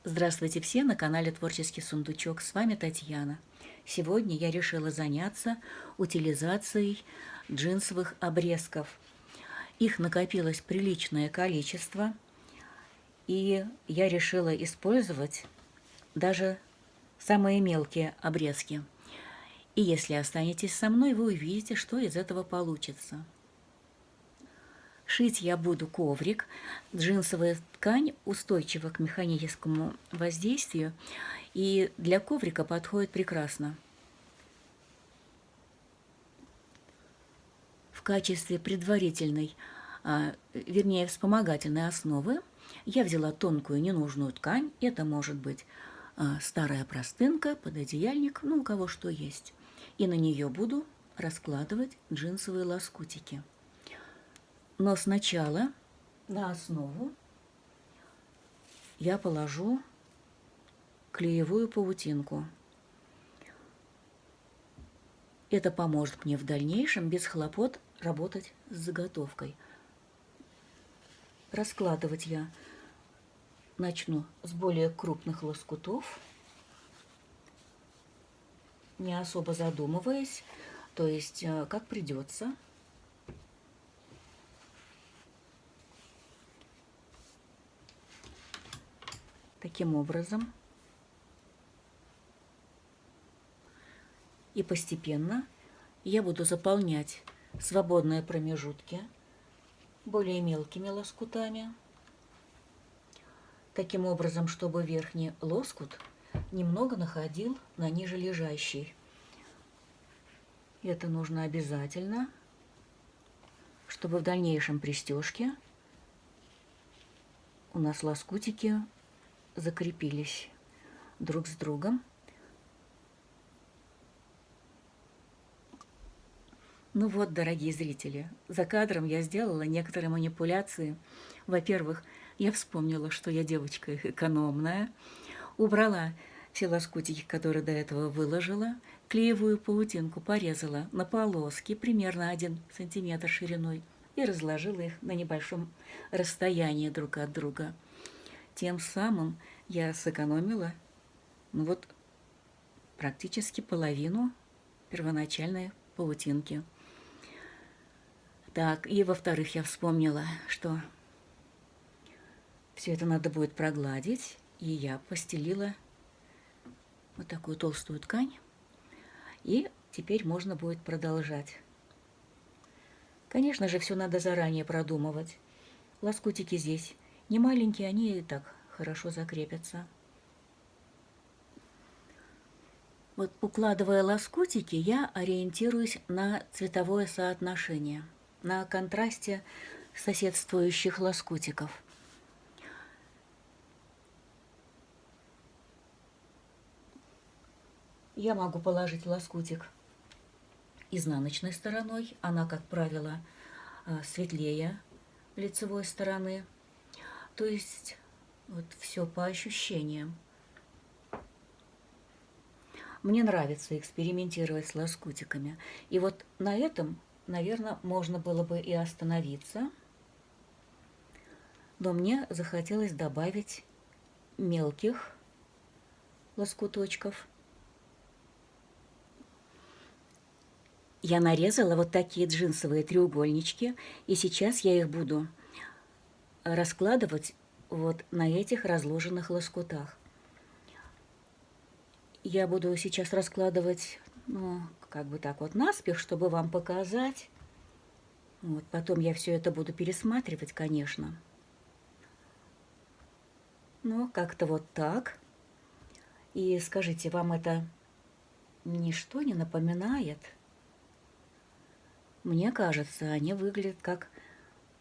Здравствуйте все на канале Творческий сундучок. С вами Татьяна. Сегодня я решила заняться утилизацией джинсовых обрезков. Их накопилось приличное количество, и я решила использовать даже самые мелкие обрезки. И если останетесь со мной, вы увидите, что из этого получится. Шить я буду коврик. Джинсовая ткань устойчива к механическому воздействию, и для коврика подходит прекрасно. В качестве предварительной, вернее, вспомогательной основы я взяла тонкую ненужную ткань. Это может быть старая простынка, пододеяльник, ну у кого что есть. И на нее буду раскладывать джинсовые лоскутики. Но сначала на основу я положу клеевую паутинку. Это поможет мне в дальнейшем без хлопот работать с заготовкой. Раскладывать я начну с более крупных лоскутов, не особо задумываясь, то есть как придется. Таким образом. И постепенно я буду заполнять свободные промежутки более мелкими лоскутами. Таким образом, чтобы верхний лоскут немного находил на ниже лежащий. Это нужно обязательно, чтобы в дальнейшем при стежке у нас лоскутики закрепились друг с другом. Ну вот, дорогие зрители, за кадром я сделала некоторые манипуляции. Во-первых, я вспомнила, что я девочка экономная, убрала все лоскутики, которые до этого выложила, клеевую паутинку порезала на полоски примерно 1 сантиметр шириной и разложила их на небольшом расстоянии друг от друга. Тем самым я сэкономила практически половину первоначальной паутинки. Так, и во-вторых, я вспомнила, что все это надо будет прогладить, и я постелила вот такую толстую ткань, и теперь можно будет продолжать. Конечно же, все надо заранее продумывать. Лоскутики здесь не маленькие, они и так хорошо закрепятся. Вот укладывая лоскутики, я ориентируюсь на цветовое соотношение, на контрасте соседствующих лоскутиков. Я могу положить лоскутик изнаночной стороной, она, как правило, светлее лицевой стороны. То есть вот все по ощущениям. Мне нравится экспериментировать с лоскутиками. И вот на этом, наверное, можно было бы и остановиться. Но мне захотелось добавить мелких лоскуточков. Я нарезала вот такие джинсовые треугольнички, и сейчас я их буду раскладывать вот на этих разложенных лоскутах. Я буду сейчас раскладывать, как бы так вот наспех, чтобы вам показать. Вот, потом я все это буду пересматривать, конечно. Ну, как-то вот так. И скажите, вам это ничто не напоминает? Мне кажется, они выглядят как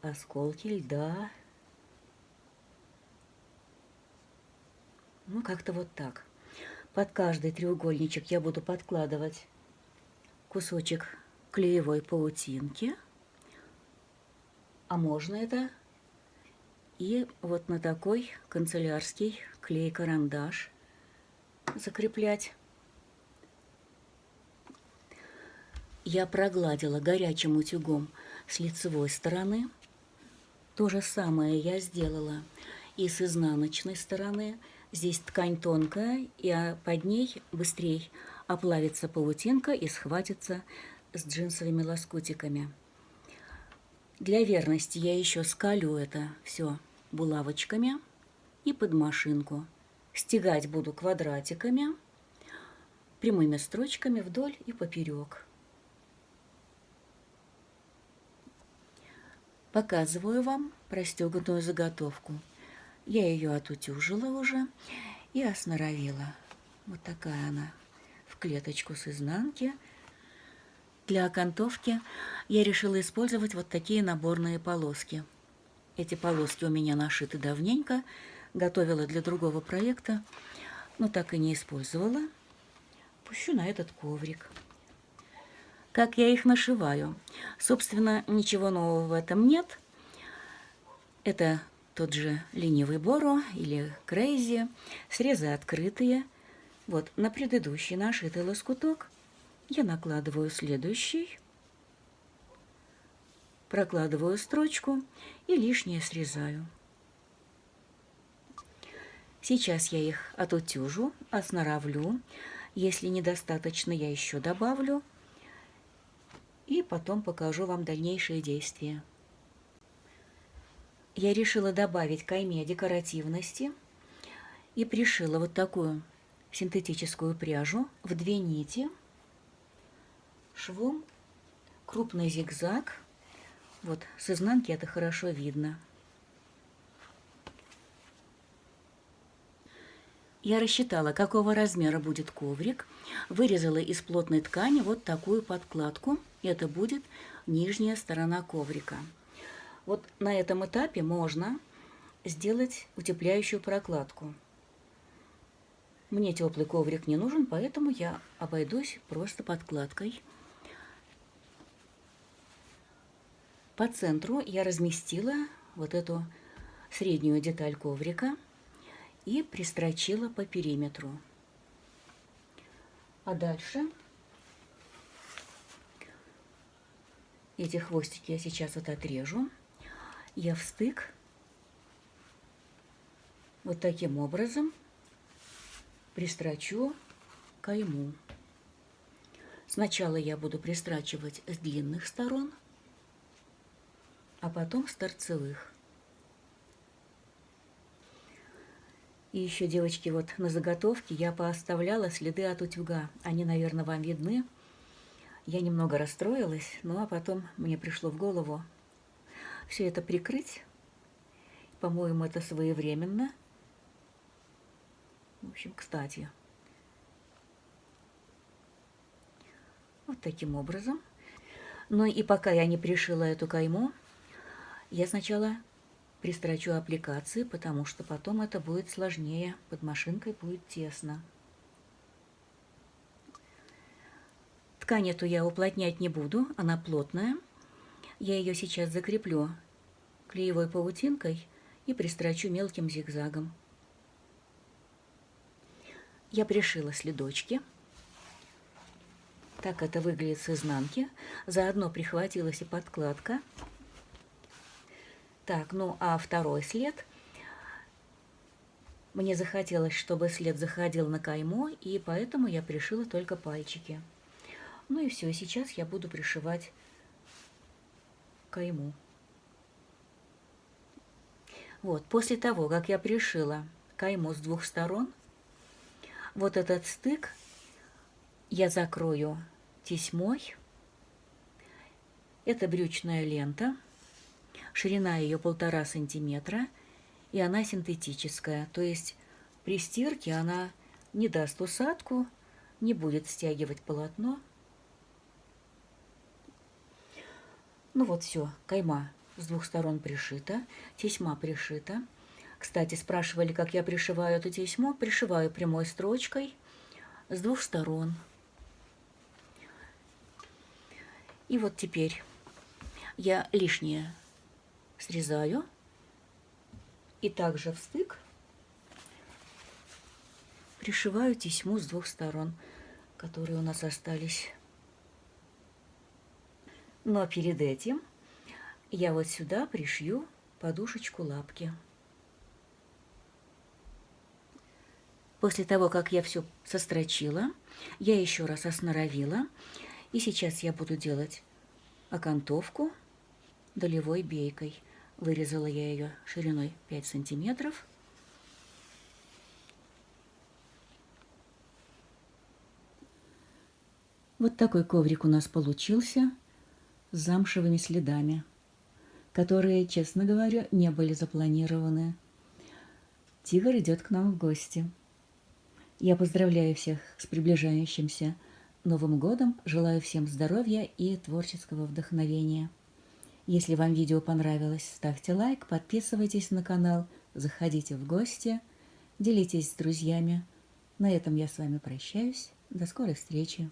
осколки льда. Ну, как-то вот так. Под каждый треугольничек я буду подкладывать кусочек клеевой паутинки. А можно это и вот на такой канцелярский клей-карандаш закреплять. Я прогладила горячим утюгом с лицевой стороны. То же самое я сделала и с изнаночной стороны. Здесь ткань тонкая, и под ней быстрее оплавится паутинка и схватится с джинсовыми лоскутиками. Для верности я еще скалю это все булавочками и под машинку. Стягать буду квадратиками, прямыми строчками вдоль и поперек. Показываю вам простеганную заготовку. Я ее отутюжила уже и осноровила. Вот такая она в клеточку с изнанки. Для окантовки я решила использовать вот такие наборные полоски. Эти полоски у меня нашиты давненько, готовила для другого проекта, но так и не использовала. Пущу на этот коврик. Как я их нашиваю? Собственно, ничего нового в этом нет. Это тот же ленивый Боро или Крейзи, срезы открытые. Вот на предыдущий нашитый лоскуток я накладываю следующий, прокладываю строчку и лишнее срезаю. Сейчас я их отутюжу, осноровлю. Если недостаточно, я еще добавлю. И потом покажу вам дальнейшие действия. Я решила добавить кайме декоративности и пришила вот такую синтетическую пряжу в 2 нити швом крупный зигзаг. Вот с изнанки это хорошо видно. Я рассчитала, какого размера будет коврик, вырезала из плотной ткани вот такую подкладку. Это будет нижняя сторона коврика. Вот на этом этапе можно сделать утепляющую прокладку. Мне теплый коврик не нужен, поэтому я обойдусь просто подкладкой. По центру я разместила вот эту среднюю деталь коврика и пристрочила по периметру. А дальше эти хвостики я сейчас вот отрежу. Я в стык вот таким образом пристрочу кайму. Сначала я буду пристрачивать с длинных сторон, а потом с торцевых. И еще, девочки, вот на заготовке я пооставляла следы от утюга. Они, наверное, вам видны. Я немного расстроилась, ну а потом мне пришло в голову все это прикрыть. По-моему, это своевременно. В общем, кстати. Вот таким образом. Ну и пока я не пришила эту кайму, я сначала пристрочу аппликации, потому что потом это будет сложнее. Под машинкой будет тесно. Ткань эту я уплотнять не буду, она плотная. Я ее сейчас закреплю клеевой паутинкой и пристрочу мелким зигзагом. Я пришила следочки. Так это выглядит с изнанки. Заодно прихватилась и подкладка. Так, ну а второй след. Мне захотелось, чтобы след заходил на кайму, и поэтому я пришила только пальчики. Ну и все, сейчас я буду пришивать кайму. Вот, после того, как я пришила кайму с 2 сторон, вот этот стык я закрою тесьмой. Это брючная лента. Ширина ее 1,5 сантиметра, и она синтетическая. То есть при стирке она не даст усадку, не будет стягивать полотно. Ну вот все, кайма с 2 сторон пришита, тесьма пришита. Кстати, спрашивали, как я пришиваю эту тесьму. Пришиваю прямой строчкой с 2 сторон. И вот теперь я лишнее срезаю и также в стык пришиваю тесьму с 2 сторон, которые у нас остались. Но перед этим я вот сюда пришью подушечку лапки. После того, как я все сострочила, я еще раз осноровила. И сейчас я буду делать окантовку долевой бейкой. Вырезала я ее шириной 5 сантиметров. Вот такой коврик у нас получился с замшевыми следами, которые, честно говоря, не были запланированы. Тигр идет к нам в гости. Я поздравляю всех с приближающимся Новым годом, желаю всем здоровья и творческого вдохновения. Если вам видео понравилось, ставьте лайк, подписывайтесь на канал, заходите в гости, делитесь с друзьями. На этом я с вами прощаюсь. До скорой встречи.